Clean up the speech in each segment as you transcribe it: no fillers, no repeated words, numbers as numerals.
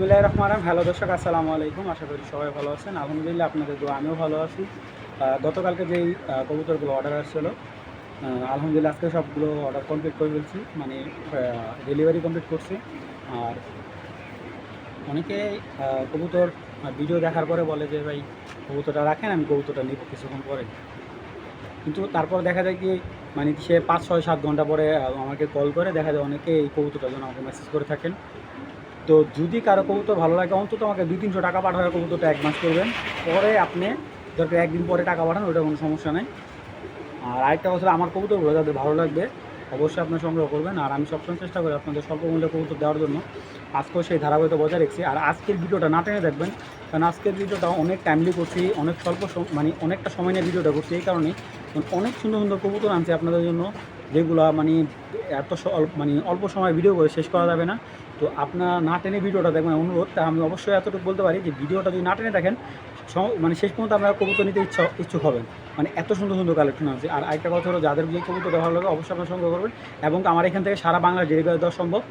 বিসমিল্লাহির রহমানির রহিম। হ্যালো দর্শক, আসসালামু আলাইকুম। আশা করি সবাই ভালো আছেন। আলহামদুলিল্লাহ, আপনাদের দোয়া আমিও ভালো আছি। গতকালকে যেই কবুতরগুলো অর্ডার আসছিল, আলহামদুলিল্লাহ আজকে সবগুলো অর্ডার কমপ্লিট করে ফেলছি, মানে ডেলিভারি কমপ্লিট করছি। আর অনেকে কবুতর ভিডিও দেখার পরে বলে যে ভাই কবুতরটা রাখেন, আমি কবুতরটা নিব কিছুক্ষণ পরে। কিন্তু তারপর দেখা যায় কি, মানে সে 5, 6, 7 ঘন্টা পরে আমাকে কল করে, দেখা যায় অনেকে এই কবুতরটার জন্য আমাকে মেসেজ করে থাকেন। তো যদি কারো কবুতর ভালো লাগে, অন্তত আমাকে 200-300 টাকা পাঠাবে, কবুতরটা অ্যাডভান্স করবেন। পরে আপনি দরকার একদিন পরে টাকা পাঠান, ওটা কোনো সমস্যা নেই। আর আরেকটা কথা, আমার কবুতরগুলো যাদের ভালো লাগবে অবশ্যই আপনার সংগ্রহ করবেন। আর আমি সবসময় চেষ্টা করি আপনাদের স্বল্প মূল্যে কবুতর দেওয়ার জন্য। আজকেও সেই ধারাবাহিকতা বজায় রেখেছি। আর আজকের ভিডিওটা না টেনে দেখবেন, কারণ আজকের ভিডিওটা অনেক টাইমলি করছি, অনেক মানে অনেকটা সময় নিয়ে ভিডিওটা করছি। এই কারণেই অনেক সুন্দর সুন্দর কবুতর আনছি আপনাদের জন্য, যেগুলো মানে এত মানে অল্প সময় ভিডিও করে শেষ করা যাবে না। তো আপনারা না টেনে ভিডিওটা দেখবেন অনুরোধ। তা আমি অবশ্যই এতটুকু বলতে পারি যে ভিডিওটা যদি না টেনে দেখেন, মানে শেষ পর্যন্ত আপনারা কবুতর নিতে ইচ্ছুক হবেন। মানে এত সুন্দর সুন্দর কালেকশন আছে। আর আরেকটা কথা হলো, যাদের যে কবুতর ভালো লাগে অবশ্যই আপনারা সংগ্রহ করবেন। এবং আমার এখান থেকে সারা বাংলা ডেলিভারি দেওয়া সম্ভব।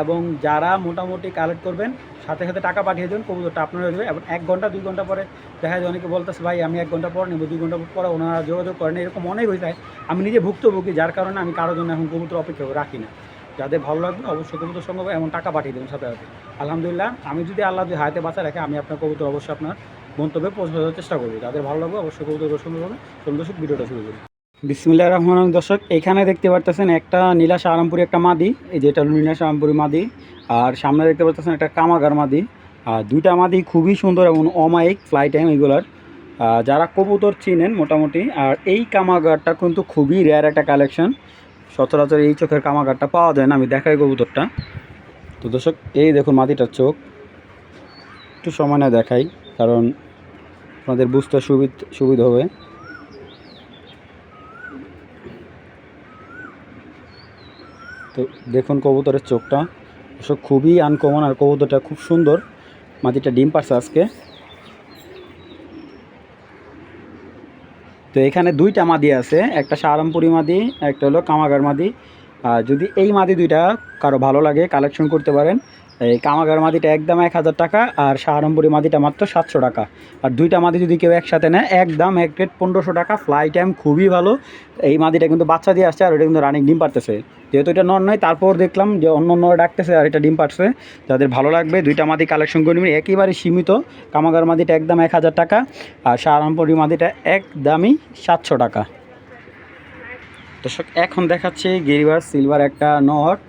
এবং যারা মোটামুটি কালেক্ট করবেন, সাথে সাথে টাকা পাঠিয়ে দেবেন, কবুতরটা আপনারা দেবে। এবং 1 ঘন্টা 2 ঘন্টা পরে দেখা যায় অনেকে বলতেছে ভাই আমি 1 ঘন্টা পর নেব, 2 ঘন্টা পরে ওনারা যোগাযোগ করেন, এরকম অনেক হয়ে যায়। আমি নিজে ভুক্তভোগী, যার কারণে আমি কারোর জন্য এখন কবুতর অপেক্ষা রাখি না। যাদের ভালো লাগবে অবশ্যই কবুতর সংগ্রহ এমন টাকা পাঠিয়ে দেবেন সাথে সাথে। আলহামদুলিল্লাহ, আমি যদি আল্লাহ যদি হায়াতে বাঁচা রাখে, আমি আপনার কবুতর অবশ্যই আপনার গন্তব্যে পৌঁছানোর চেষ্টা করবো। যাদের ভালো লাগবে অবশ্যই কবুতর সংগ্রহ করবেন। দর্শক, ভিডিওটা শুরু করি। বিসমিল্লাহির রহমানির রহিম। দর্শক, এখানে দেখতে পারতেছেন একটা নীলাশা আরামপুরি একটা মাদি, এই যেটা হলো নীলাশা আরামপুরি মাদি। আর সামনে দেখতে পারতেছেন একটা কামাগার মাদি। আর দুইটা মাদি খুবই সুন্দর এবং অমায়িক ফ্লাই টাইম এগুলার। যারা কবুতর চিনেন মোটামুটি। আর এই কামাগারটা কিন্তু খুবই রেয়ার একটা কালেকশন, সচরাচর এই চোখের কামাগারটা পাওয়া যায় না। আমি দেখাই কবুতরটা। তো দর্শক, এই দেখুন মাদিটার চোখ, একটু সময় না দেখাই, কারণ আপনাদের বুঝতে সুবিধা হবে। তো দেখুন কবুতরের চোখটা, অবশ্য খুবই আনকমন। আর কবুতরটা খুব সুন্দর। মাদিটা ডিম পারছে আজকে। তো এখানে দুইটা মাদি আছে, একটা সাহারামপুরি মাদি, একটা হলো কামাগার মাদি। যদি এই মাদি দুইটা কারো ভালো লাগে কালেকশন করতে পারেন। এই কামাগার মাদিটা একদম 1000 টাকা, আর সাহারামপুরি মাদিটা মাত্র 700 টাকা। আর দুইটা মাদি যদি কেউ একসাথে নেয়, একদম এক রেট 1500 টাকা। ফ্লাই টাইম খুবই ভালো। এই মাদিটা কিন্তু বাচ্চা দিয়ে আসছে, আর ওটা কিন্তু রানিং ডিম পারতেছে। যেহেতু এটা নর নয়, তারপর দেখলাম যে অন্য ডাকতেছে, আর এটা ডিম পারছে। যাদের ভালো লাগবে দুইটা মাদি কালেকশন করে নেবেন, একেবারে সীমিত। কামাগার মাদিটা একদম 1000 টাকা, আর সাহারামপুরি মাদিটা একদমই 700 টাকা। দর্শক, এখন দেখাচ্ছে গিরিবার সিলভার একটা নট।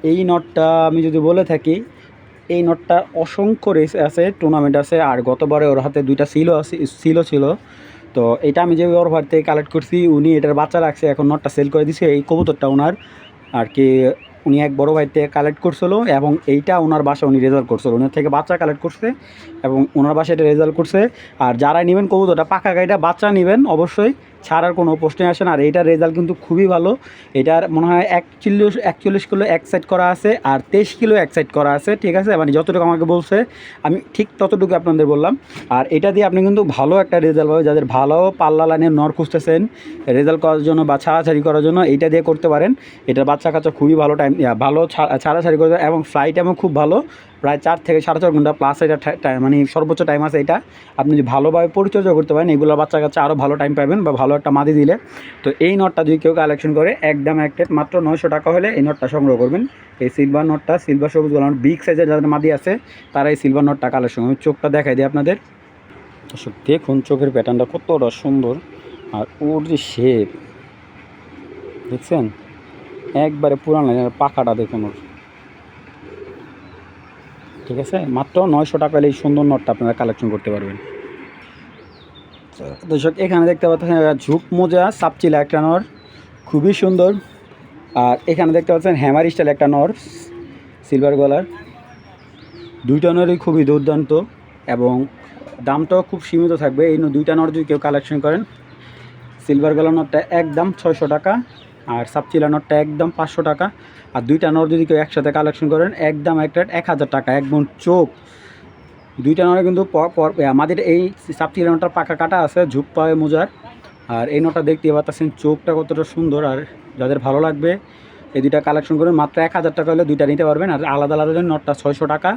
এই নটটা আমি যদি বলে থাকি, এই নটটা অসংখ্য রেস আছে, টুর্নামেন্ট আছে। আর গতবারে ওর হাতে দুইটা সিলও ছিল। তো এটা আমি যে ওর ভার থেকে কালেক্ট করছি, উনি এটার বাচ্চা রাখছে, এখন নটটা সেল করে দিছে। এই কবুতরটা ওনার আর কি, উনি এক বড় ভাই থেকে কালেক্ট করছিল, এবং এইটা ওনার বাসা উনি রেজাল্ট করছিল, ওনার থেকে বাচ্চা কালেক্ট করছে এবং ওনার বাসায় এটা রেজাল্ট করছে। আর যারা নেবেন কবুতরটা পাকা গাড়িটা বাচ্চা নেবেন অবশ্যই, ছাড়ার কোনো প্রশ্নই আসে না। আর এইটার রেজাল্ট কিন্তু খুবই ভালো। এটার মনে হয় 41 কিলো এক সাইড করা আছে, আর 23 কিলো এক সাইড করা আছে, ঠিক আছে। মানে যতটুকু আমাকে বলছে আমি ঠিক ততটুকু আপনাদের বললাম। আর এটা দিয়ে আপনি কিন্তু ভালো একটা রেজাল্ট পাবেন। যাদের ভালো পাল্লা লাইনের নর খুঁজতেছেন রেজাল্ট করার জন্য বা ছাড়াছাড়ি করার জন্য, এইটা দিয়ে করতে পারেন। এটার বাচ্চা কাচ্চা খুবই ভালো টাইম, ভালো ছাড়াছাড়ি করতে, এবং ফ্লাই টাইমও খুব ভালো, প্রায় 4 থেকে 4.5 ঘন্টা প্লাস এটা মানে সর্বোচ্চ টাইম আছে। এটা আপনি যদি ভালোভাবে পরিচর্যা করতে পারেন, এগুলো বাচ্চা কাচ্চা আরও ভালো টাইম পাবেন, বা ভালো একটা মাদি দিলে। তো এই নটটা যদি কেউ কালেকশন করে, একদম এক রেট মাত্র 900 টাকা হলে এই নটটা সংগ্রহ করবেন। এই সিলভার নটটা, সিলভার সবুজ গোলাম বিগ সাইজের যাদের মাদি আছে, তারা এই সিলভার নটটা কালেকশন। আমি চোখটা দেখাই দিই আপনাদের। দর্শক দেখুন চোখের প্যাটার্নটা কতটা সুন্দর, আর ওর যে শেপ দেখছেন, একবারে পুরানো পাখাটা দেখুন ওর, ঠিক আছে। মাত্র 900 টাকা হলে এই সুন্দর নটটা আপনারা কালেকশন করতে পারবেন। দর্শক, এখানে দেখতে পাচ্ছেন ঝুঁক মোজা সাপচিলা একটা নর, খুবই সুন্দর। আর এখানে দেখতে পাচ্ছেন হ্যামার স্টাইল একটা নর, সিলভার গলার। দুইটা নরই খুবই দুর্দান্ত, এবং দামটাও খুব সীমিত থাকবে। এই দুইটা নর যদি কেউ কালেকশন করেন, সিলভার গলার নটটা একদম 600 টাকা, আর সাপচিলা নটটা একদম 500 টাকা। আর দুইটা নর যদি কেউ একসাথে কালেকশন করেন, একদম এক রেট 1000 টাকা। একদম চোখ দুইটা নরে কিন্তু আমাদের এই সাপচিলা নটটার পাকা কাটা আছে, ঝুঁক পায়ে মোজার। আর এই নটটা দেখতে পাচ্ছেন চোখটা কতটা সুন্দর। আর যাদের ভালো লাগবে এই দুইটা কালেকশন করেন, মাত্র 1000 টাকা হলে দুইটা নিতে পারবেন। আর আলাদা আলাদা নটটা 600 টাকা,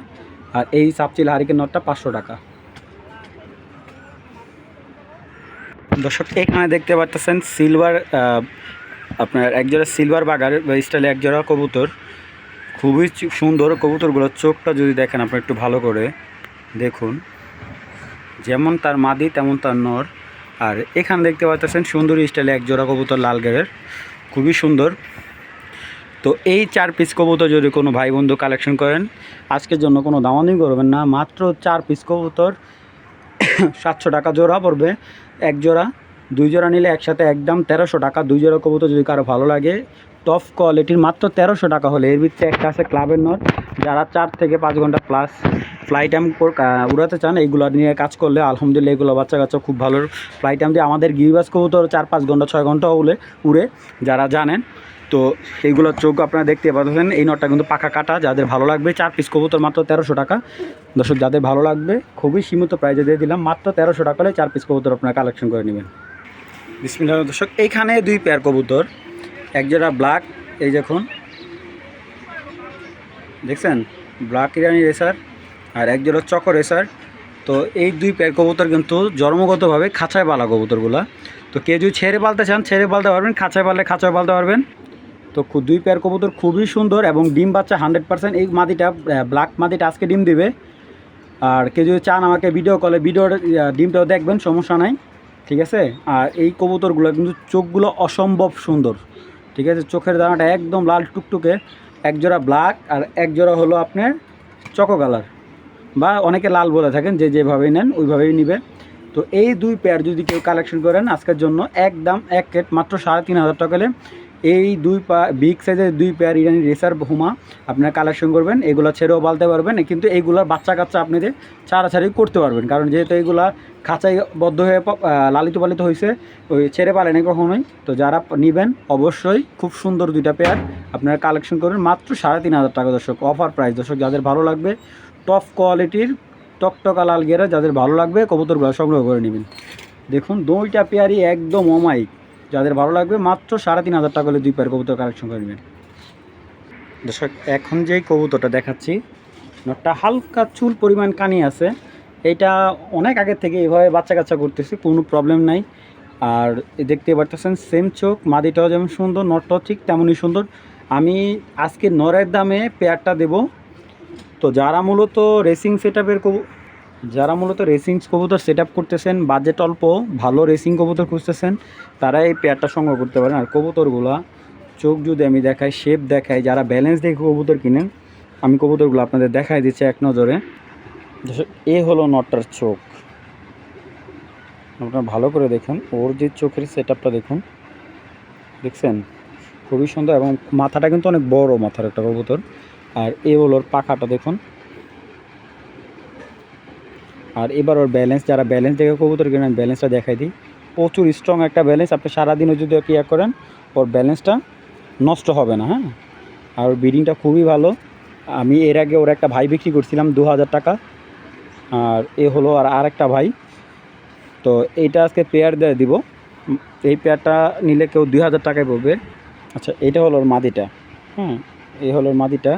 আর এই সাপচিল হারিকেন নটটা 500 টাকা। দর্শক এখানে দেখতে পাচ্ছেন সিলভার আপনার একজোড়া সিলভার বাগার স্টাইলে একজোড়া কবুতর, খুবই সুন্দর কবুতরগুলোর চোখটা যদি দেখেন আপনি একটু ভালো করে দেখুন, যেমন তার মাদি তেমন তার নর। আর এখানে দেখতে পাচ্ছেন সুন্দরী স্টাইলে একজোড়া কবুতর লাল গেরের, খুবই সুন্দর। তো এই 4 পিস কবুতর যদি কোনো ভাই বন্ধু কালেকশন করেন, আজকের জন্য কোনো দামাদামি করবেন না, মাত্র 4 পিস কবুতর 700 টাকা জোড়া পড়বে এক জোড়া। 2 জোড়া নিলে একসাথে একদম 1300 টাকা। 2 জোড়া কবুতর যদি কারো ভালো লাগে টপ কোয়ালিটির মাত্র 1300 টাকা হলে। এর ভিতরে একটা আছে ক্লাবের নট, যারা 4 থেকে 5 ঘন্টা প্লাস ফ্লাইট টাইম উড়াতে চান এইগুলো নিয়ে কাজ করলে আলহামদুলিল্লাহ এগুলো বাচ্চা কাচ্চা খুব ভালো ফ্লাইট টাইম দিয়ে আমাদের গিরিবাজ কবুতর 4-5 ঘন্টা 6 ঘন্টা উড়ে যারা জানেন। তো এইগুলোর চোখ আপনারা দেখতে পাচ্ছেন। এই নটটা কিন্তু পাকা কাটা, যাদের ভালো লাগবে 4 পিস কবুতর মাত্র 1300 টাকা। দর্শক যাদের ভালো লাগবে খুবই সীমিত প্রাইজে দিয়ে দিলাম, মাত্র 1300 টাকা হলে 4 পিস কবুতর আপনারা কালেকশন করে নেবেন। বিসমিল্লাহ। দর্শক এইখানে 2 পেয়ার কবুতর, এক জোড়া ব্ল্যাক, এই দেখুন দেখছেন ব্ল্যাক ইরানি রেসার, আর এক জোড়া চকো রেসার। তো এই 2 পেয়ার কবুতর কিন্তু জন্মগতভাবে খাঁচায় পালা কবুতরগুলা। তো কেউ যদি ছেড়ে পালতে চান ছেড়ে পালতে পারবেন, খাঁচায় পাললে খাঁচায় পালতে পারবেন। তো 2 পেয়ার কবুতর খুবই সুন্দর এবং ডিম বাচ্চা 100%। এই মাদিটা ব্ল্যাক মাদিটা আজকে ডিম দিবে। আর কেউ যদি চান আমাকে ভিডিও কলে ভিডিওর ডিমটাও দেখবেন, সমস্যা নাই, ঠিক আছে। আর এই কবুতরগুলো কিন্তু চোখগুলো অসম্ভব সুন্দর, ঠিক আছে। চোখের দানাটা একদম লাল টুকটুকে। এক জোড়া ব্ল্যাক আর এক জোড়া হলো আপনার চকো কালার, বা অনেকে লাল বলে থাকেন, যে যেভাবেই নেন ওইভাবেই নেবে। তো এই 2 পেয়ার যদি কেউ কালেকশন করেন আজকের জন্য একদম এক কেট মাত্র 3500 টাকা হলে এই 2 বিগ সাইজের 2 পেয়ার ইরানি রেসার হুমা আপনারা কালেকশন করবেন। এগুলো ছেড়েও পালতে পারবেন, কিন্তু এইগুলোর বাচ্চা কাচ্চা আপনাদের ছাড়াছাড়ি করতে পারবেন, কারণ যেহেতু এইগুলা খাঁচাই বদ্ধ হয়ে লালিত পালিত হয়েছে, ওই ছেড়ে পালেনি কখনোই। তো যারা নেবেন অবশ্যই খুব সুন্দর 2টা পেয়ার আপনারা কালেকশন করবেন মাত্র 3500 টাকা। দর্শক অফার প্রাইস। দর্শক যাদের ভালো লাগবে টপ কোয়ালিটির টকটকা লাল গেরা, যাদের ভালো লাগবে কবুতরগুলো সংগ্রহ করে নেবেন। দেখুন 2টা পেয়ারই একদম অমায়িক, যাদের ভালো লাগবে মাত্র 3500 টাকা হলে 2 পেয়ার কবুতর কালেকশন করে নেবেন। দর্শক এখন যেই কবুতরটা দেখাচ্ছি নটটা হালকা চুল পরিমাণ কানি আছে, এইটা অনেক আগের থেকে এইভাবে বাচ্চা কাচ্চা করতেছি, কোনো প্রবলেম নাই। আর দেখতে পারতেছেন সেম চোখ, মাদিটাও যেমন সুন্দর নটটাও ঠিক তেমনই সুন্দর। আমি আজকে নরের দামে পেয়ারটা দেব। তো যারা মূলত রেসিং কবুতর সেট আপ করতেছেন, বাজেট অল্প, ভালো রেসিং কবুতর খুঁজতেছেন, তারা এই পেয়ারটা সংগ্রহ করতে পারেন। আর কবুতরগুলো চোখ যদি আমি দেখাই, শেপ দেখাই, যারা ব্যালেন্স দেখে কবুতর কিনেন, আমি কবুতরগুলো আপনাদের দেখাই দিচ্ছি এক নজরে। এ হলো নটটার চোখ, আপনারা ভালো করে দেখুন, ওর যে চোখের সেট আপটা দেখুন, দেখছেন খুবই সুন্দর। এবং মাথাটা কিন্তু অনেক বড় মাথার একটা কবুতর। আর এ হলো ওর পাখাটা দেখুন। আর এবার ওর ব্যালেন্স, যারা ব্যালেন্স দেখে কবুতর কিনেন ব্যালেন্সটা দেখাই দিই, প্রচুর স্ট্রং একটা ব্যালেন্স। আপনি সারাদিনও যদি কেয়ার করেন ওর ব্যালেন্সটা নষ্ট হবে না, হ্যাঁ। আর ওর ব্রিডিংটা খুবই ভালো। আমি এর আগে ওর একটা ভাই বিক্রি করছিলাম 2000 টাকা। আর এ হলো আর একটা ভাই। তো এইটা আজকে পেয়ার দিয়ে দিব, এই পেয়ারটা নিলে কেউ 2000 টাকায় পড়বে। আচ্ছা এইটা হলো ওর মাদিটা, হ্যাঁ এই হলো ওর মাদিটা।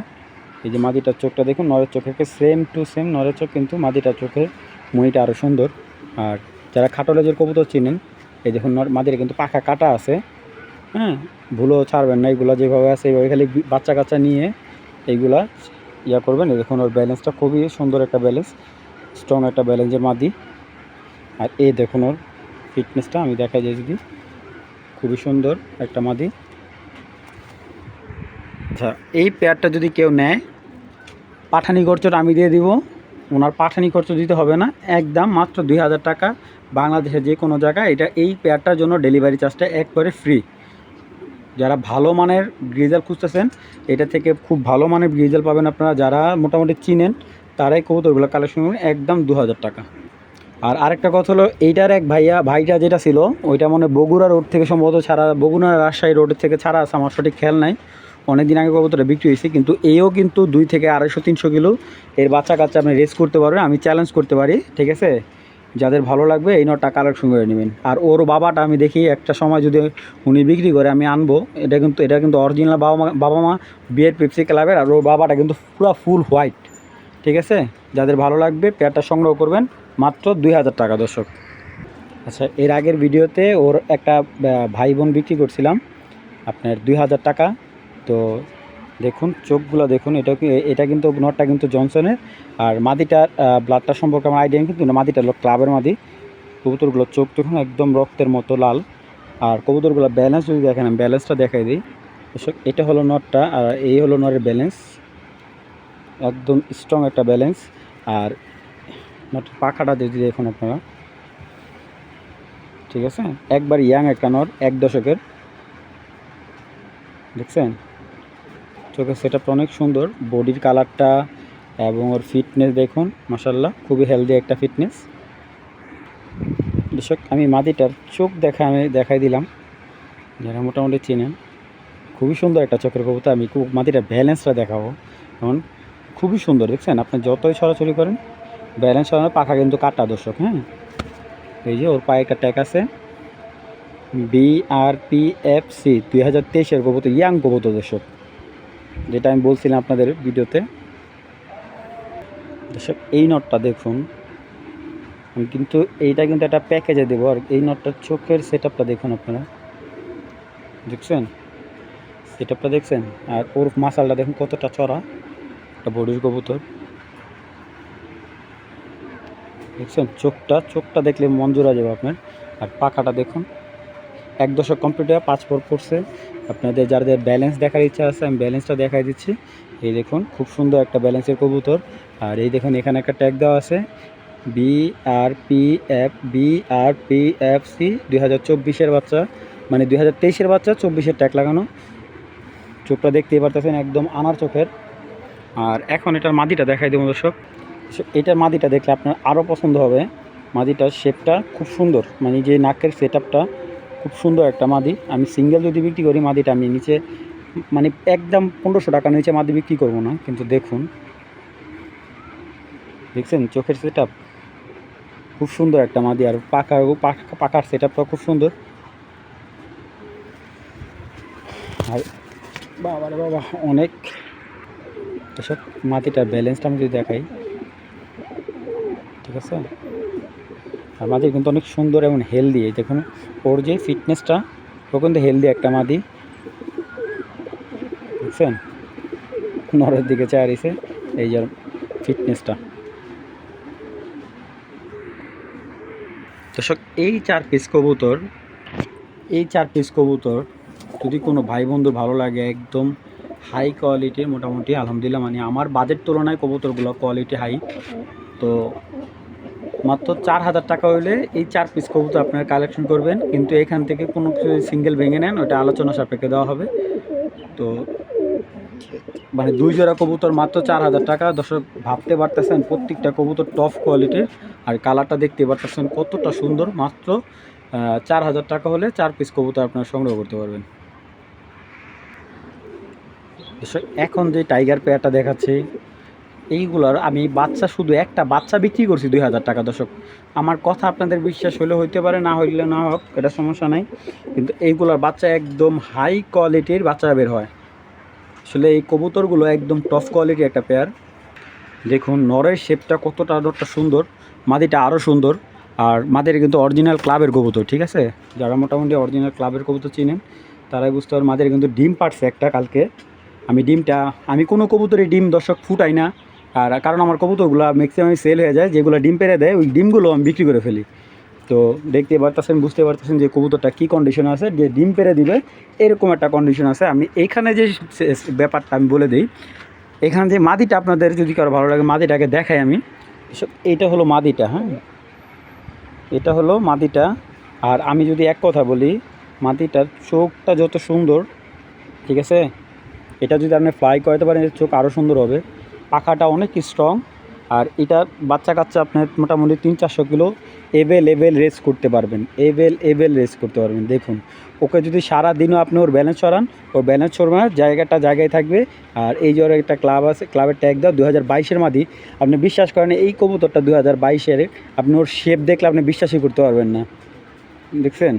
এই যে মাদিটার চোখটা দেখুন, নরের চোখের সেম টু সেম নরের চোখ, কিন্তু মাদিটার চোখের মইটা আরও সুন্দর। আর যারা খাটো লেজের কবুতর চিনেন, এই দেখুন মাদিটা কিন্তু পাখা কাটা আছে, হ্যাঁ ভুলও ছাড়বেন না। এইগুলো যেভাবে আছে এইভাবে খালি বাচ্চা কাচ্চা নিয়ে এইগুলা ইয়া করবেন। এই দেখুন ওর ব্যালেন্সটা খুবই সুন্দর একটা ব্যালেন্স, স্ট্রং একটা ব্যালেন্সের মাদি। আর এই দেখুন ওর ফিটনেসটা আমি দেখাই যাই যদি, খুবই সুন্দর একটা মাদি। আচ্ছা এই পেয়ারটা যদি কেউ নেয় পাঠানি খরচটা আমি দিয়ে দিব, ওনার পাঠানি খরচ দিতে হবে না, একদম মাত্র 2000 টাকা বাংলাদেশের যে কোনো জায়গায়। এটা এই পেয়ারটার জন্য ডেলিভারি চার্জটা একবারে ফ্রি। যারা ভালো মানের গ্রিজাল খুঁজতেছেন, এটা থেকে খুব ভালো মানের গ্রিজাল পাবেন আপনারা, যারা মোটামুটি চিনেন তারাই কবুতরগুলো কালেকশন করবেন একদম 2000 টাকা। আর আরেকটা কথা হলো, এইটার এক ভাইটা যেটা ছিল ওইটা মানে বগুড়া রোড থেকে সম্ভবত ছাড়া, বগুড়া রাজশাহী রোডের থেকে ছাড়া আছে, আমার সঠিক খেয়াল নাই। অনেক দিন আগে কবুতরটা বিক্রি হয়েছে, কিন্তু এও কিন্তু 2 থেকে 250-300 কিলো এর বাচ্চা কাচ্চা আপনি রেস করতে পারবেন, আমি চ্যালেঞ্জ করতে পারি, ঠিক আছে। যাদের ভালো লাগবে এই নটটা কালেকশন করে নেবেন। আর ওর বাবাটা আমি দেখি একটা সময় যদি উনি বিক্রি করে আমি আনবো। এটা কিন্তু অরিজিনাল বাবা মা বিয়ের পেপসি ক্লাবের। আর ওর বাবাটা কিন্তু পুরো ফুল হোয়াইট, ঠিক আছে। যাদের ভালো লাগবে পেয়ারটা সংগ্রহ করবেন মাত্র 2000 টাকা দর্শক। আচ্ছা, এর আগের ভিডিওতে ওর একটা ভাই বোন বিক্রি করছিলাম আপনার 2000 টাকা। তো দেখুন চোখগুলো দেখুন, এটা কিন্তু নটটা কিন্তু জনসনের। আর মাদিটার ব্লাডটা সম্পর্কে আমার আইডিয়া কিন্তু না, মাদিটা হলো ক্লাবের মাদি। কবুতরগুলোর চোখ দেখুন একদম রক্তের মতো লাল। আর কবুতরগুলো ব্যালেন্স যদি দেখেন, আমি ব্যালেন্সটা দেখাই দিই। এটা হলো নটটা আর এই হলো নটের ব্যালেন্স, একদম স্ট্রং একটা ব্যালেন্স। আর নটের পাখাটা যদি দেখুন আপনারা, ঠিক আছে, একবার ইয়াং একটা নট, 1 দশকের, দেখছেন। চোখের সেটআপটা অনেক সুন্দর, বডির কালারটা এবং ওর ফিটনেস দেখুন, মাশাআল্লাহ খুবই হেলদি একটা ফিটনেস। দর্শক আমি মাদিটার চোখ দেখাই দিলাম, যারা মোটামুটি চেনেন। খুবই সুন্দর একটা চোখের কবুতর। আমি মাদিটার ব্যালেন্সটা দেখাবো। এখন খুবই সুন্দর, দেখছেন, আপনি যতই ছড়াছড়ি করেন ব্যালেন্স হবে। পাখা কিন্তু কাটা দর্শক, হ্যাঁ, এই যে ওর পায়ে একটা ট্যাগ আছে BRPFC 2023-এর কবুতর, ইয়াং কবুতর দর্শক, যেটা আমি বলছিলাম আপনাদের ভিডিওতে। দর্শক এই নটটা দেখুন, আমি কিন্তু এইটা কিন্তু একটা প্যাকেজে দেবো। আর এই নটটার চোখের সেটআপটা দেখুন আপনারা, দেখছেন সেটআপটা দেখছেন। আর ওর মাসালটা দেখুন কতটা চড়া, একটা বডির কবুতর, দেখছেন। চোখটা দেখলে মন জোড়া যাবে আপনার। আর পাখাটা দেখুন, 1 দশক কমপ্লিট হয়ে 5 পর পড়ছে। আপনাদের যাদের ব্যালেন্স দেখার ইচ্ছা আছে আমি ব্যালেন্সটা দেখাই দিচ্ছি। এই দেখুন খুব সুন্দর একটা ব্যালেন্সের কবুতর। আর এই দেখুন এখানে একটা ট্যাগ দেওয়া আছে BRPFC 2024-এর বাচ্চা, মানে 2023-এর বাচ্চা, 24-এর ট্যাগ লাগানো। চোখটা দেখতেই পারতেছেন একদম আনার চোখের। আর এখন এটার মাদিটা দেখাই দেবো দর্শক। এটার মাদিটা দেখলে আপনার আরও পছন্দ হবে। মাদিটার শেপটা খুব সুন্দর, মানে যে নাকের সেটআপটা খুব সুন্দর একটা মাদি। আমি সিঙ্গেল যদি বিক্রি করি মাদিটা, আমি নিচে মানে একদম 1500 টাকা নিচে মাদি বিক্রি করবো না। কিন্তু দেখুন, দেখছেন চোখের সেটআপ খুব সুন্দর একটা মাদি। আর পাখার সেটআপটা খুব সুন্দর। আর বাবারে বাবা অনেক। এসব মাদিটার ব্যালেন্সটা আমি যদি দেখাই, ঠিক আছে। আর মাদি কিন্তু অনেক সুন্দর এবং হেলদি। এই দেখুন ওর যে ফিটনেসটা, ও কিন্তু হেলদি একটা মাদি, দেখছেন। নরের দিকে চায় রয়েছে, এই যে ফিটনেসটা। দর্শক এই 4 পিস কবুতর যদি কোনো ভাই বন্ধু ভালো লাগে, একদম হাই কোয়ালিটির, মোটামুটি আলহামদুলিল্লাহ, মানে আমার বাজেট তুলনায় কবুতরগুলো কোয়ালিটি হাই। তো মাত্র 4000 টাকা হইলে এই 4 পিস কবুতর আপনারা কালেকশন করবেন। কিন্তু এখান থেকে কোনো কিছু সিঙ্গেল ভেঙে নেন, ওটা আলোচনা সাপেক্ষে দেওয়া হবে। তো মানে 2 জোড়া কবুতর মাত্র 4000 টাকা। দর্শক ভাবতে পারতেছেন প্রত্যেকটা কবুতর টপ কোয়ালিটির। আর কালারটা দেখতে পারতেছেন কতটা সুন্দর। মাত্র 4000 টাকা হলে 4 পিস কবুতর আপনারা সংগ্রহ করতে পারবেন। দর্শক এখন যে টাইগার পেয়ারটা দেখাচ্ছি, এইগুলোর আমি বাচ্চা, শুধু একটা বাচ্চা বিক্রি করছি 2000 টাকা। দর্শক আমার কথা আপনাদের বিশ্বাস হলে হইতে পারে, না হইলে না হোক, এটা সমস্যা নাই। কিন্তু এইগুলোর বাচ্চা একদম হাই কোয়ালিটির বাচ্চা বের হয়। আসলে এই কবুতরগুলো একদম টপ কোয়ালিটি একটা পেয়ার। দেখুন নরের শেপটা কতটা সুন্দর, মাদিটা আরও সুন্দর। আর মাদির কিন্তু অরিজিনাল ক্লাবের কবুতর, ঠিক আছে। যারা মোটামুটি অরিজিনাল ক্লাবের কবুতর চিনেন তারাই বুঝতে পারেন। মাদির কিন্তু ডিম পাড়ছে একটা কালকে। আমি কোনো কবুতরের ডিম দর্শক ফুটাই না। আর কারণ আমার কবুতরগুলো ম্যাক্সিমাম সেল হয়ে যায়, যেগুলো ডিম পেড়ে দেয় ওই ডিমগুলো আমি বিক্রি করে ফেলি। তো দেখতে পারতেছেন, বুঝতে পারতেছেন যে কবুতরটা কী কন্ডিশনে আছে, যে ডিম পেড়ে দিবে এরকম একটা কন্ডিশন আছে। আমি এইখানে যে ব্যাপারটা আমি বলে দিই, এখানে যে মাদিটা আপনাদের যদি কারো ভালো লাগে মাদিটাকে দেখাই আমি। এইটা হলো মাদিটা, হ্যাঁ, এটা হলো মাদিটা। আর আমি যদি এক কথা বলি, মাদিটার চোখটা যত সুন্দর, ঠিক আছে, এটা যদি আপনি ফ্লাই করাতে পারেন চোখ আরও সুন্দর হবে। পাখাটা অনেক স্ট্রং। আর এটার বাচ্চা কাচ্চা আপনার মোটামুটি 300-400 কিলো এভেলেবেল রেস করতে পারবেন, রেস করতে পারবেন। দেখুন ওকে যদি সারা দিনও আপনি ওর ব্যালেন্স ছড়ান, ওর ব্যালেন্স ছড়ানোর জায়গায় থাকবে। আর এই যে একটা ক্লাব আছে, ক্লাবের ট্যাগ দাও 2022-এর মাদি। আপনি বিশ্বাস করেন এই কবুতরটা 2022-এর, আপনি ওর শেপ দেখলে আপনি বিশ্বাসই করতে পারবেন না। দেখছেন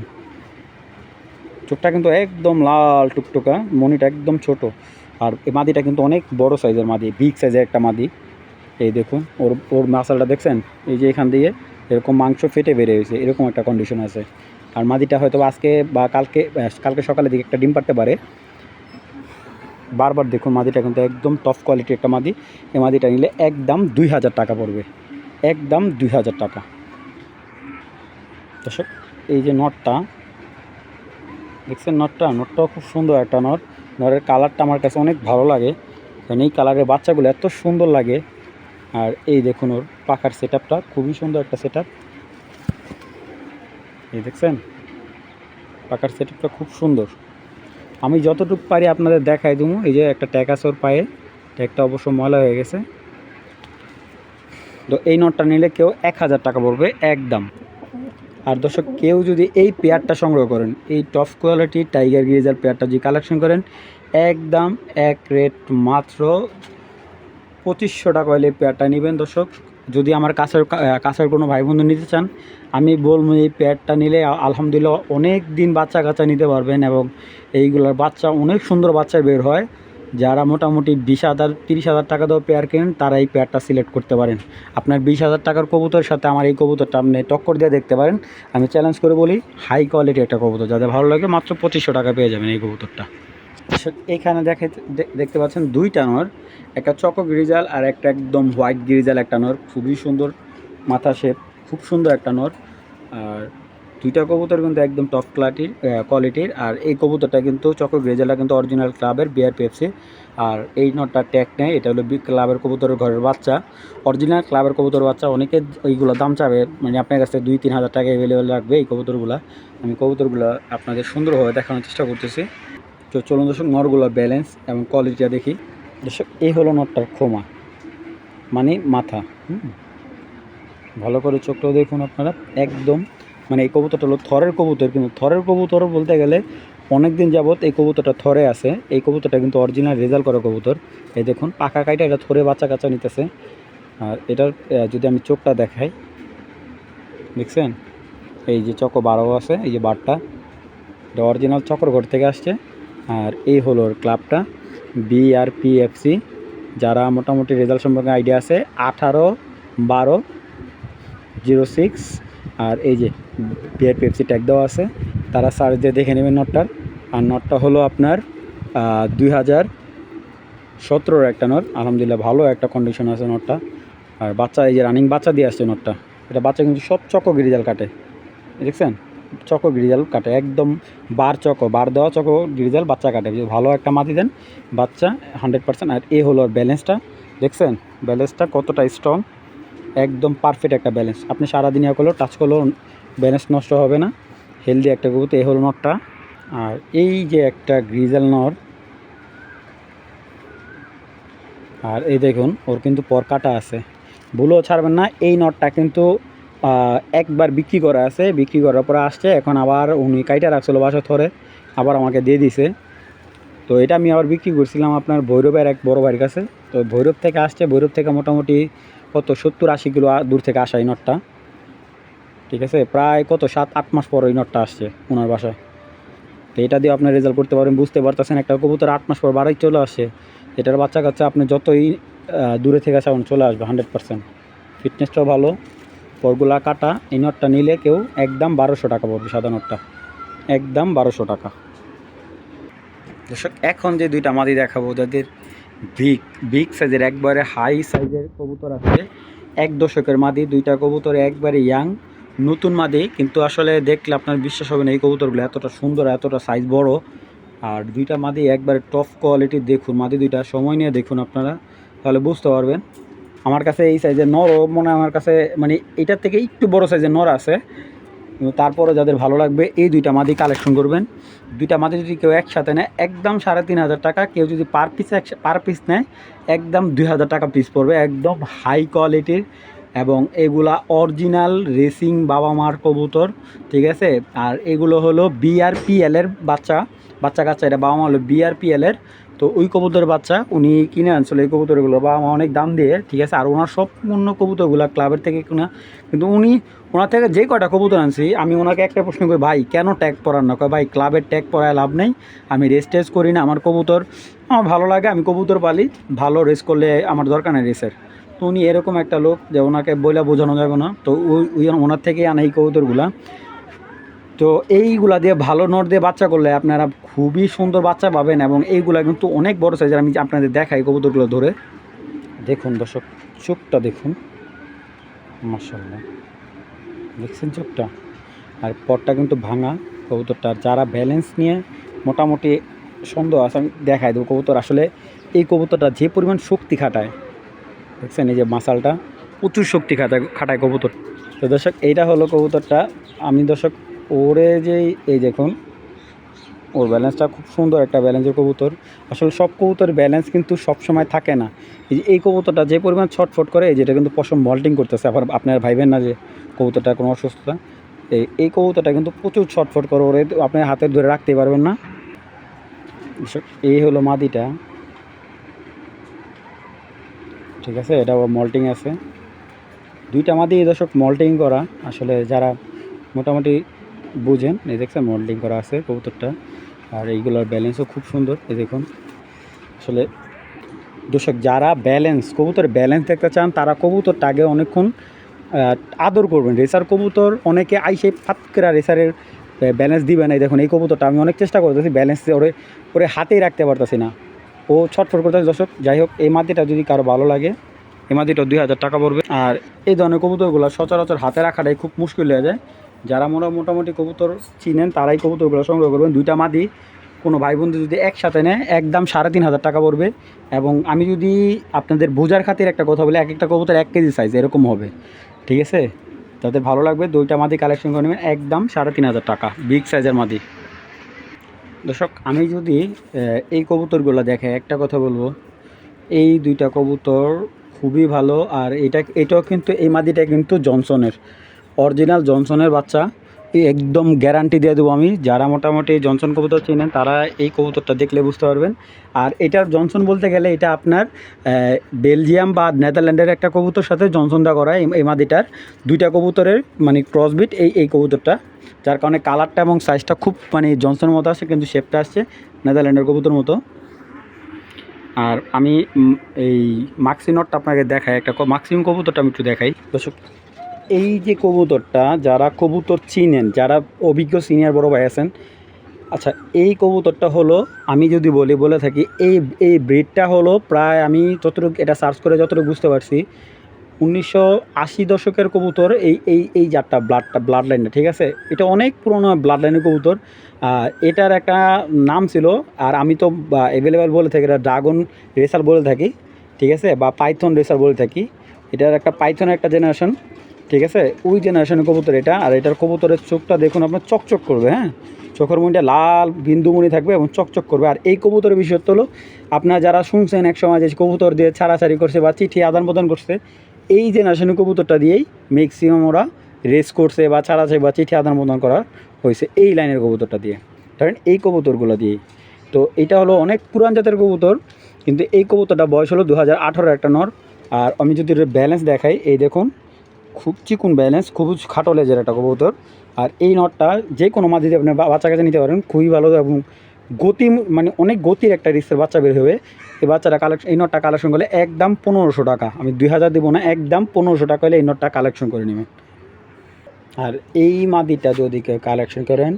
চোখটা কিন্তু একদম লাল টুকটুকা, মনিটা একদম ছোট। আর এই মাদিটা কিন্তু অনেক বড় সাইজের মাদি, বিগ সাইজের একটা মাদি। এই দেখুন ওর ওর মাসালটা দেখছেন, এই যে এখান দিয়ে এরকম মাংস ফেটে বেরিয়ে হয়েছে, এরকম একটা কন্ডিশন আছে। আর মাদিটা হয়তো আজকে বা কালকে সকালের দিকে একটা ডিম পাড়তে পারে। বারবার দেখুন মাদিটা কিন্তু একদম টপ কোয়ালিটির একটা মাদি। এই মাদিটা নিলে একদম 2000 টাকা পড়বে, একদম 2000 টাকা। দর্শক এই যে নটটা দেখছেন, নটটাও খুব সুন্দর একটা নরের কালারটা আমার কাছে অনেক ভালো লাগে, কারণ এই কালারের বাচ্চাগুলো এত সুন্দর লাগে। আর এই দেখুন ওর পাখার সেট আপটা খুবই সুন্দর একটা সেট আপ, এই দেখছেন পাখার সেট আপটা খুব সুন্দর। আমি যতটুকু পারি আপনাদের দেখাই দেবো। এই যে একটা ট্যাগ আছে ওর পায়ে, ট্যাগটা অবশ্য ময়লা হয়ে গেছে। তো এই নটটা নিলে কেউ 1000 টাকা পড়বে একদম। আর দর্শক কেউ যদি এই পেয়ারটা সংগ্রহ করেন, এই টপ কোয়ালিটির টাইগার গ্রিজার পেয়ারটা যদি কালেকশন করেন, একদম এক রেট মাত্র 2500 টাকা হলে এই পেয়ারটা নেবেন। দর্শক যদি আমার কাছের কোনো ভাই বন্ধু নিতে চান, আমি বলবো এই পেয়ারটা নিলে আলহামদুলিল্লাহ অনেক দিন বাচ্চা কাচ্চা নিতে পারবেন, এবং এইগুলোর বাচ্চা অনেক সুন্দর বাচ্চা বের হয়। যারা মোটামুটি 20,000 30,000 টাকা দাও পেয়ার কেনেন, তারা এই পেয়ারটা সিলেক্ট করতে পারেন। আপনার 20,000 টাকার কবুতরের সাথে আমার এই কবুতরটা আপনি টক্কর দিয়ে দেখতে পারেন। আমি চ্যালেঞ্জ করে বলি, হাই কোয়ালিটি একটা কবুতর, যাদের ভালো লাগে মাত্র 2500 টাকা পেয়ে যাবেন এই কবুতরটা। এখানে দেখতে পাচ্ছেন দুইটা নর, একটা চকো গ্রিজাল আর একটা একদম হোয়াইট গ্রিজাল একটা নর, খুবই সুন্দর মাথা শেপ, খুব সুন্দর একটা নর। আর দুইটা কবুতর কিন্তু একদম টপ কোয়ালিটির। আর এই কবুতরটা কিন্তু চকো গ্রিজালটা কিন্তু অরিজিনাল ক্লাবের বিআরপিএফসি। আর এই নটটা ট্যাগ নেয়, এটা হলো ক্লাবের কবুতরের ঘরের বাচ্চা, অরিজিনাল ক্লাবের কবুতর বাচ্চা। অনেকে এইগুলো দাম চাবে, মানে আপনার কাছে 2-3 হাজার টাকা অ্যাভেলেবেল রাখবে এই কবুতরগুলো। আমি কবুতরগুলো আপনাদের সুন্দরভাবে দেখানোর চেষ্টা করতেছি। তো চলুন দর্শক নরগুলো ব্যালেন্স এবং কোয়ালিটিটা দেখি। দর্শক এই হলো নটটার খোমা, মানে মাথা। ভালো করে চোখটাও দেখুন আপনারা, একদম মানে এই কবুতরটা হলো থরের কবুতর, কিন্তু থরের কবুতরও বলতে গেলে অনেক দিন যাবত এই কবুতরটা থরে আছে। এই কবুতরটা কিন্তু অরিজিনাল রেজাল্ট করা কবুতর। এই দেখুন পাখা কাইটা এটা থরে বাচ্চা কাচ্চা নিতেছে। আর এটার যদি আমি চোখটা দেখাই, দেখছেন এই যে চকো বারও আছে, এই যে বারটা এটা অরিজিনাল চক্র ঘর থেকে আসছে। আর এই হলো ক্লাবটা বিআরপিএফসি। যারা মোটামুটি রেজাল্ট সম্পর্কে আইডিয়া আছে 18/12/06। আর এই যে বিআরপিএফসি ট্যাগ দেওয়া আছে, তারা সার্চ দিয়ে দেখে নেবেন নটটার। আর নটটা হলো আপনার 2017 একটা নট, আলহামদুলিল্লাহ ভালো একটা কন্ডিশন আছে নটটা। আর বাচ্চা এই যে রানিং বাচ্চা দিয়ে আসছে নটটা, এটা বাচ্চা কিন্তু সব চকো গ্রিজাল কাটে, দেখছেন চকো গ্রিজাল কাটে একদম, বার দেওয়া চকো গ্রিজাল বাচ্চা কাটে। যদি ভালো একটা মাটি দেন বাচ্চা 100%। আর এই হলো ব্যালেন্সটা, দেখছেন ব্যালেন্সটা কতটা স্ট্রং, একদম পারফেক্ট একটা ব্যালেন্স। আপনি সারাদিন করলেও টাচ করলেও ব্যালেন্স নষ্ট হবে না, হেলদি একটা কবুতর। এই হলো নটটা। আর এই যে একটা গ্রিজাল নর, আর এই দেখুন ওর কিন্তু পর কাটা আছে, ভুলেও ছাড়বেন না। এই নটটা কিন্তু একবার বিক্রি করা আছে, বিক্রি করার পরে আসছে, এখন আবার উনি কাইটা রাখছিল বাসা থরে, আবার আমাকে দিয়ে দিছে। তো এটা আমি আবার বিক্রি করছিলাম আপনার ভৈরবের এক বড় ভাইয়ের কাছে। তো ভৈরব থেকে আসছে, ভৈরব থেকে মোটামুটি কত 70-80 কিলো দূর থেকে আসা এই নটটা, ঠিক আছে, প্রায় কত 7-8 মাস পর এই নটটা আসছে ওনার বাসায়। তো এটা দিয়ে আপনার রেজাল্ট করতে পারেন, বুঝতে পারতেছেন একটা কবুতর 8 মাস পর বাড়াই চলে আসে, এটার বাচ্চা কাচ্চা আপনি যতই দূরে থেকে আসা চলে আসবে 100%। ফিটনেসটাও ভালো, পরগুলা কাটা। এই নটটা নিলে কেউ একদম 1200 টাকা পড়বে, সাদা নটটা একদম 1200 টাকা। দর্শক এখন যে দুইটা মাদি দেখাবো, যাদের বিগ সাইজের একবারে হাই সাইজের কবুতর আছে, 1 দশকের মাদি, দুইটা কবুতর একবারে ইয়াং নতুন মাদি, কিন্তু আসলে দেখলে আপনার বিশ্বাস হবে না এই কবুতরগুলো এতটা সুন্দর, এতটা সাইজ বড়। আর দুইটা মাদি একবারে টপ কোয়ালিটির। দেখুন মাদি দুইটা সময় নিয়ে দেখুন আপনারা, তাহলে বুঝতে পারবেন। আমার কাছে এই সাইজের নরও মনে হয় আমার কাছে, মানে এটার থেকে একটু বড় সাইজের নর আছে, কিন্তু তারপরে যাদের ভালো লাগবে এই দুইটা মাদি কালেকশন করবেন। দুইটা মাদি যদি কেউ একসাথে নেয় একদম 3500 টাকা, কেউ যদি পার পিস নেয় একদম 2000 টাকা পিস পড়বে, একদম হাই কোয়ালিটির। এবং এগুলা অরিজিনাল রেসিং বাবা মার কবুতর, ঠিক আছে। আর এগুলো হলো বিআরপিএলের বাচ্চা কাচ্চা, এটা বাবা মা হলো বিআরপিএলের। তো ওই কবুতরের বাচ্চা উনি কিনে আনছিল এই কবুতরগুলো বাবা মা অনেক দাম দিয়ে, ঠিক আছে। আর ওনার সম্পূর্ণ কবুতরগুলো ক্লাবের থেকে কিনা, কিন্তু ওনার থেকে যে কয়টা কবুতর আনছি আমি ওনাকে একটা প্রশ্ন করি, ভাই কেন ট্যাগ পরান না? কয় ভাই ক্লাবের ট্যাগ পরায় লাভ নেই, আমি রেস টেস করি না, আমার কবুতর আমার ভালো লাগে, আমি কবুতর পালি, ভালো রেস করলে আমার দরকার নেই রেসের। তো উনি এরকম একটা লোক যে ওনাকে বইলা বোঝানো যাবে না, তো ওই ওনার থেকেই আনা এই কবুতরগুলা। তো এইগুলা দিয়ে ভালো নর দিয়ে বাচ্চা করলে আপনারা খুবই সুন্দর বাচ্চা পাবেন, এবং এইগুলা কিন্তু অনেক বড় সাইজের। আমি আপনাদের দেখাই কবুতরগুলো ধরে। দেখুন দর্শক, চোখটা দেখুন, মাশাআল্লাহ, দেখছেন চোখটা? আর পটটা কিন্তু ভাঙা কবুতরটা। যারা ব্যালেন্স নিয়ে মোটামুটি সন্দেহ আছে, আমি দেখাই দেবো কবুতর। আসলে এই কবুতরটা যে পরিমাণ শক্তি খাটায়, দেখছেন এই যে মাসালটা, প্রচুর শক্তি খাটায় কবুতর। তো দর্শক, এইটা হলো কবুতরটা। আমি দর্শক ওরে যে এই দেখুন, ওর ব্যালেন্সটা খুব সুন্দর একটা ব্যালেন্সের কবুতর। আসলে সব কবুতরের ব্যালেন্স কিন্তু সব সময় থাকে না। এই যে এই কবুতরটা যে পরিমাণ ছটফট করে, যেটা কিন্তু পশম মল্টিং করতেছে। আবার আপনারা ভাইবেন না যে কবুতরটা কোনো অসুস্থতা। এই কবুতরটা কিন্তু প্রচুর ছটফট করে, ওরে আপনার হাতে ধরে রাখতে পারবেন না। এই হলো মাদিটা, ঠিক আছে? এটা মল্টিং আছে, দুইটা মাদি দর্শক মল্টিং করা। আসলে যারা মোটামুটি বুঝেন, এই দেখছেন মল্টিং করা আছে কবুতরটা। আর এইগুলোর ব্যালেন্সও খুব সুন্দর, এই দেখুন। আসলে দর্শক, যারা কবুতর ব্যালেন্স দেখতে চান, তারা কবুতরটা আগে অনেকক্ষণ আদর করবেন। রেসার কবুতর অনেকে আইসে ফাতকেরা রেসারের ব্যালেন্স দিবে না। দেখুন এই কবুতরটা আমি অনেক চেষ্টা করতেছি, ব্যালেন্স ওরে হাতেই রাখতে পারতেছি না, ও ছটফট করতেছে। দর্শক যাই হোক, এই মাটিটা যদি কারো ভালো লাগে, এই মাটিটা 2000 টাকা পড়বে। আর এই ধরনের কবুতরগুলো সচরাচর হাতে রাখাটাই খুব মুশকিল হয়ে যায়। যারা মোটামুটি কবুতর চিনেন, তারাই কবুতরগুলো সংগ্রহ করবেন। দুইটা মাদি কোনো ভাই বন্ধু যদি একসাথে নেয়, একদম 3500 টাকা পড়বে। এবং আমি যদি আপনাদের বোঝার খাতির একটা কথা বলি, এক একটা কবুতর 1 কেজি সাইজ এরকম হবে, ঠিক আছে? তাদের ভালো লাগবে, দুইটা মাদি কালেকশন করে নেবেন, একদম 3500 টাকা, বিগ সাইজের মাদি। দর্শক, আমি যদি এই কবুতরগুলো দেখে একটা কথা বলবো, এই দুইটা কবুতর খুবই ভালো। আর এটাও কিন্তু, এই মাদিটা কিন্তু জনসনের, অরিজিনাল জনসনের বাচ্চা। একদম গ্যারান্টি দিয়ে দেবো আমি। যারা মোটামুটি জনসন কবুতর চেনেন, তারা এই কবুতরটা দেখলে বুঝতে পারবেন। আর এটার জনসন বলতে গেলে, এটা আপনার বেলজিয়াম বা নেদারল্যান্ডের একটা কবুতর সাথে জনসনটা করা। এই মাদিটার দুইটা কবুতরের মানে ক্রসবিট এই কবুতরটা, যার কারণে কালারটা এবং সাইজটা খুব মানে জনসনের মতো আসছে, কিন্তু শেপটা আসছে নেদারল্যান্ডের কবুতর মতো। আর আমি এই মাক্সিনটটা আপনাকে দেখাই, একটা মাক্সিম কবুতরটা আমি একটু দেখাই দর্শক। এই যে কবুতরটা, যারা কবুতর চিনেন, যারা অভিজ্ঞ সিনিয়র বড় ভাই আছেন, আচ্ছা এই কবুতরটা হলো, আমি যদি বলে থাকি, এই ব্রিডটা হলো প্রায়, আমি যতটুকু এটা সার্চ করে যতটুকু বুঝতে পারছি, 1980 দশকের কবুতর। এই জাতটা ব্লাড লাইনটা, ঠিক আছে? এটা অনেক পুরোনো ব্লাড লাইনের কবুতর। এটার একটা নাম ছিল, আর আমি তো অ্যাভেলেবেল বলে থাকি, এটা ড্রাগন রেসার বলে থাকি, ঠিক আছে? বা পাইথন রেসার বলে থাকি। এটার একটা পাইথনের একটা জেনারেশন, ঠিক আছে? ওই জেনারেশনের কবুতর এটা। আর এটার কবুতরের চোখটা দেখুন, আপনার চকচক করবে, হ্যাঁ, চোখের মধ্যে লাল বিন্দুমণি থাকবে এবং চকচক করবে। আর এই কবুতরের বিষয়ত্ব হলো, আপনারা যারা শুনছেন এক সময় যে কবুতর দিয়ে ছাড়াছাড়ি করছে বা চিঠি আদান প্রদান করছে, এই জেনারেশনের কবুতরটা দিয়েই ম্যাক্সিমাম ওরা রেস করছে বা ছাড়াছাড়ি বা চিঠি আদান প্রদান করা হয়েছে, এই লাইনের কবুতরটা দিয়ে, ধরেন এই কবুতরগুলো দিয়েই। তো এটা হলো অনেক পুরান জাতের কবুতর, কিন্তু এই কবুতরটা বয়স হলো 2018 একটা নর। আর আমি যদি ব্যালেন্স দেখাই, এই দেখুন, খুব চিকুন ব্যালেন্স, খুব খাটো লেজের একটা কবুতর। আর এই নটটা যে কোনো মাঝে আপনি বাচ্চা কাছে নিতে পারেন, খুবই ভালো। এবং গতি, মানে অনেক গতির একটা রিক্সের বাচ্চা বের হবে। এই নটটা কালেকশন করলে একদম 1500 টাকা, আমি 2000 দেবো না, একদম 1500 টাকা হলে এই নটটা কালেকশন করে নেবেন। আর এই মাদিটা যদি কেউ কালেকশন করেন,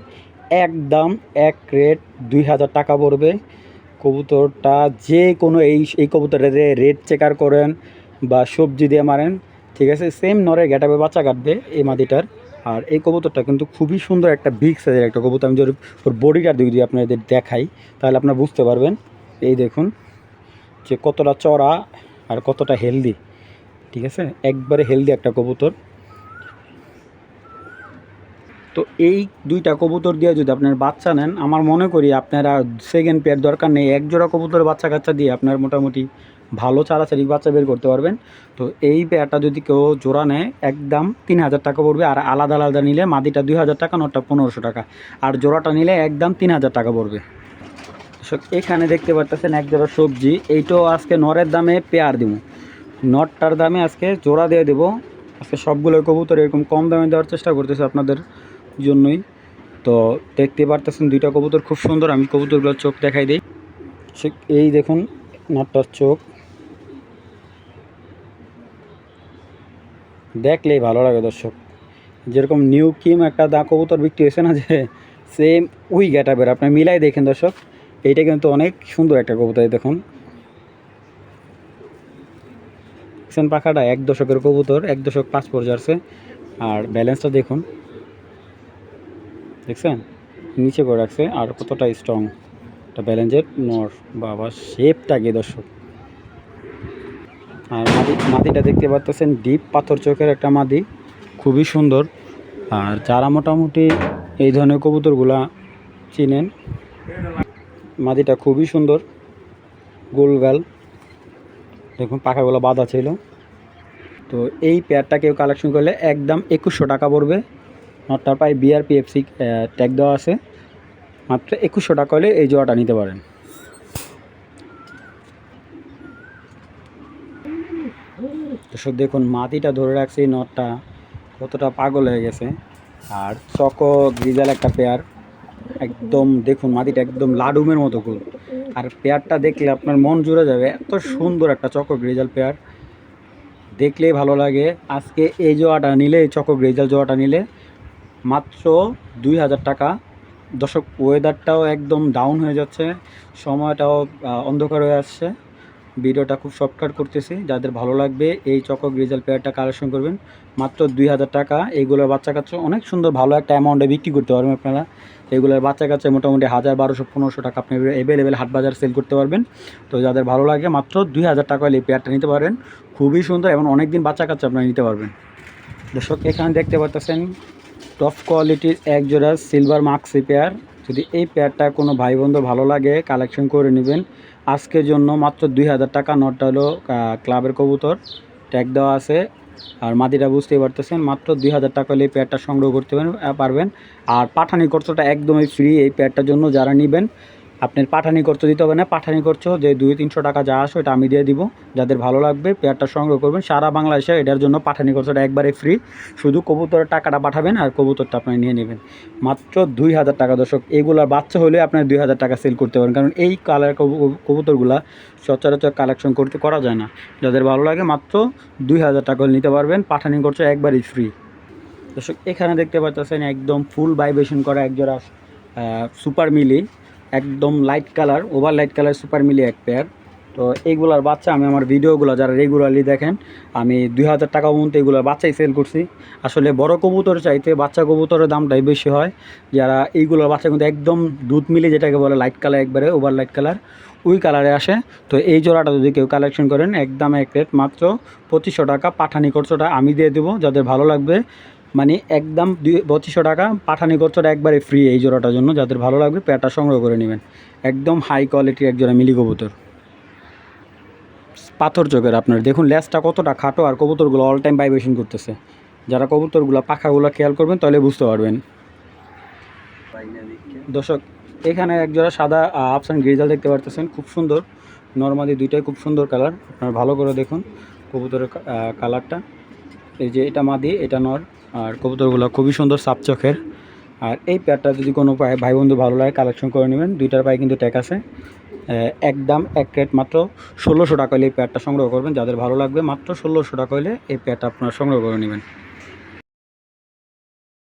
একদম এক রেট 2000 টাকা পড়বে। কবুতরটা যে কোনো এই কবুতরের রেট চেকার করেন বা সবজি দিয়ে মারেন, ঠিক আছে? সেম নরের গ্যাটাবে বাচ্চা কাটবে এই মাদিটার। আর এই কবুতরটা কিন্তু খুবই সুন্দর একটা বিগ সাইজের একটা কবুতর। আমি যদি ওর বডিটার দিক দিয়ে আপনাদের দেখাই, তাহলে আপনারা বুঝতে পারবেন। এই দেখুন যে কতটা চড়া আর কতটা হেলদি, ঠিক আছে? একবারে হেলদি একটা কবুতর। তো এই দুইটা কবুতর দিয়ে যদি আপনার বাচ্চা নেন, আমার মনে করি আপনারা সেকেন্ড পেয়ার দরকার নেই, এক জোড়া কবুতরের বাচ্চা কাচ্চা দিয়ে আপনার মোটামুটি ভালো চারাচারি বাচ্চা বের করতে পারবেন। তো এই পেয়ারটা যদি কেউ জোড়া নেয়, একদম 3000 টাকা পড়বে। আর আলাদা আলাদা নিলে মাদিটা 2000 টাকা, নটটা 1500 টাকা। আর জোড়াটা নিলে একদম 3000 টাকা পড়বে। এখানে দেখতে পাচ্ছেন এক জোড়া সবজি, এইটাও আজকে নরের দামে পেয়ার দিব, নটটার দামে আজকে জোড়া দিয়ে দেবো। আজকে সবগুলো কবুতর এরকম কম দামে দেওয়ার চেষ্টা করতেছে আপনাদের জন্যই। তো দেখতে পারতেছেন দুইটা কবুতর খুব সুন্দর। আমি কবুতরগুলোর চোখ দেখাই দিই। এই দেখুন নটটার চোখ, দেখলেই ভালো লাগে দর্শক। যেরকম নিউ কিম একটা কবুতর বিক্রি হয়েছে না, যে সেম ওই গেটআপের, আপনি মিলাই দেখেন দর্শক। এইটা কিন্তু অনেক সুন্দর একটা কবুতর। দেখুন দেখছেন পাখাটা, 1 দশকের কবুতর, 1.5 পর্যায়ে। আর ব্যালেন্সটা দেখুন, দেখছেন নিচে করে রাখছে, আর কতটা স্ট্রং একটা ব্যালেন্সের নর। বাবা শেপটা কি দর্শক। আর মাদিটা দেখতে পাচ্ছেন ডিপ পাথর চোখের একটা মাদি, খুবই সুন্দর। আর যারা মোটামুটি এই ধরনের কবুতরগুলা চিনেন, মাদিটা খুবই সুন্দর, গোলগাল। দেখুন পাখাগুলো বাঁধা ছিল। তো এই পেয়ারটা কেউ কালেকশন করলে একদম 2100 টাকা পড়বে। নটটার পায়ে BRPFC ট্যাগ দেওয়া আছে। মাত্র 2100 টাকা হলে এই জোড়াটা নিতে পারেন। দর্শক দেখুন মাটিটা ধরে রাখছে, এই নটটা কতটা পাগল হয়ে গেছে। আর চকো গ্রিজাল একটা পেয়ার, একদম দেখুন মাটিটা একদম লাডুমের মতো গোল। আর পেয়ারটা দেখলে আপনার মন জুড়ে যাবে, এত সুন্দর একটা চকো গ্রিজাল পেয়ার, দেখলেই ভালো লাগে। আজকে এই জোড়াটা নিলে, এই চকো গ্রিজাল জোড়াটা নিলে মাত্র 2000 টাকা। দর্শক ওয়েদারটাও একদম ডাউন হয়ে যাচ্ছে, সময়টাও অন্ধকার হয়ে আসছে। ভিডিওটা খুব শর্টকাট করতেছি, যাদের ভালো লাগবে এই চকো গ্রিজাল পেয়ারটা কালেকশন করবেন মাত্র 2000 টাকা। এইগুলোর বাচ্চা কাচ্চা অনেক সুন্দর, ভালো একটা অ্যামাউন্টে বিক্রি করতে পারবেন আপনারা। এগুলোর বাচ্চা কাচ্চা মোটামুটি 1000, 1200, 1500 টাকা আপনি অ্যাভেলেবেল হাট বাজার সেল করতে পারবেন। তো যাদের ভালো লাগে মাত্র 2000 টাকা হলে এই পেয়ারটা নিতে পারেন, খুবই সুন্দর এবং অনেক দিন বাচ্চা কাচ্চা আপনারা নিতে পারবেন। দর্শক এখানে দেখতে পাচ্ছেন টপ কোয়ালিটির এক জোড়া সিলভার মাক্সি পেয়ার। যদি এই পেয়ারটা কোনো ভাই বন্ধু ভালো লাগে কালেকশন করে নেবেন আজকের জন্য মাত্র 2000 টাকা। নটটা হলো ক্লাবের কবুতর, ট্যাগ দেওয়া আছে। আর মাদিটা বুঝতেই পারতেছেন, মাত্র 2000 টাকা হলে এই পেয়ারটা সংগ্রহ করতে পারবেন। আর পাঠানি খরচটা একদমই ফ্রি এই পেয়ারটার জন্য। যারা নেবেন আপনার পাঠানি খরচ দিতে হবে না, পাঠানি খরচ যে 200-300 টাকা যা আসো এটা আমি দিয়ে দিব। যাদের ভালো লাগবে পেয়ারটা সংগ্রহ করবেন, সারা বাংলাদেশে এটার জন্য পাঠানি খরচটা একবারে ফ্রি। শুধু কবুতরের টাকাটা পাঠাবেন আর কবুতরটা আপনি নিয়ে নেবেন মাত্র 2000 টাকা। দর্শক এইগুলার বাচ্চা হলে আপনার 2000 টাকা সেল করতে পারেন, কারণ এই কালার কবুতরগুলা সচরাচর কালেকশন করা যায় না। যাদের ভালো লাগে মাত্র 2000 টাকা হলে নিতে পারবেন, পাঠানি খরচ একবারই ফ্রি। দর্শক এখানে দেখতে পাচ্ছেন একদম ফুল ভাইব্রেশন করা একজোড়া সুপার মিলি, একদম light colour, over light colour super মিলি এক পেয়ার। তো এইগুলার বাচ্চা আমি আমার ভিডিওগুলো যারা রেগুলারলি দেখেন, আমি 2000 টাকা পর্যন্ত এগুলোর বাচ্চাই সেল করছি। আসলে বড় কবুতর চাইতে বাচ্চা কবুতরের দামটাই বেশি হয়। যারা এইগুলোর বাচ্চা কিন্তু একদম দুধ মিলি, যেটাকে বলে লাইট কালার, একবারে ওভার লাইট কালার, ওই কালারে আসে। তো এই জোড়াটা যদি কেউ কালেকশন করেন একদম এক রেট মাত্র 2500 টাকা। পাঠানি খরচটা আমি দিয়ে দেবো, যাদের ভালো লাগবে মানে একদম 2500 টাকা। পাঠানি খরচটা একবারে ফ্রি এই জোড়াটার জন্য। যাদের ভালো লাগবে পেয়ারটা সংগ্রহ করে নেবেন, একদম হাই কোয়ালিটির এক জোড়া মিলি কবুতর, পাথর চোখের। আপনার দেখুন লেজটা কতটা খাটো, আর কবুতরগুলো অল টাইম ভাইব্রেশন করতেছে। যারা কবুতরগুলো পাখাগুলো খেয়াল করবেন তাহলে বুঝতে পারবেন। দর্শক এখানে একজোড়া সাদা আফসান গ্রিজাল দেখতে পারতেছেন, খুব সুন্দর। নর্মালি দুইটাই খুব সুন্দর কালার, আপনারা ভালো করে দেখুন কবুতরের কালারটা। এই যে এটা মাদি, এটা নর। আর কবুতরগুলো খুবই সুন্দর সাপ চোখের। আর এই পেয়ারটা যদি কোনো ভাই বন্ধু ভালো লাগে কালেকশন করে নেবেন, দুইটার পায়ে কিন্তু ট্যাগ আছে। একদম এক রেট মাত্র 1600 টাকা হলে এই পেয়ারটা সংগ্রহ করবেন। যাদের ভালো লাগবে মাত্র 1600 টাকা হলে এই পেয়ারটা আপনারা সংগ্রহ করে নেবেন।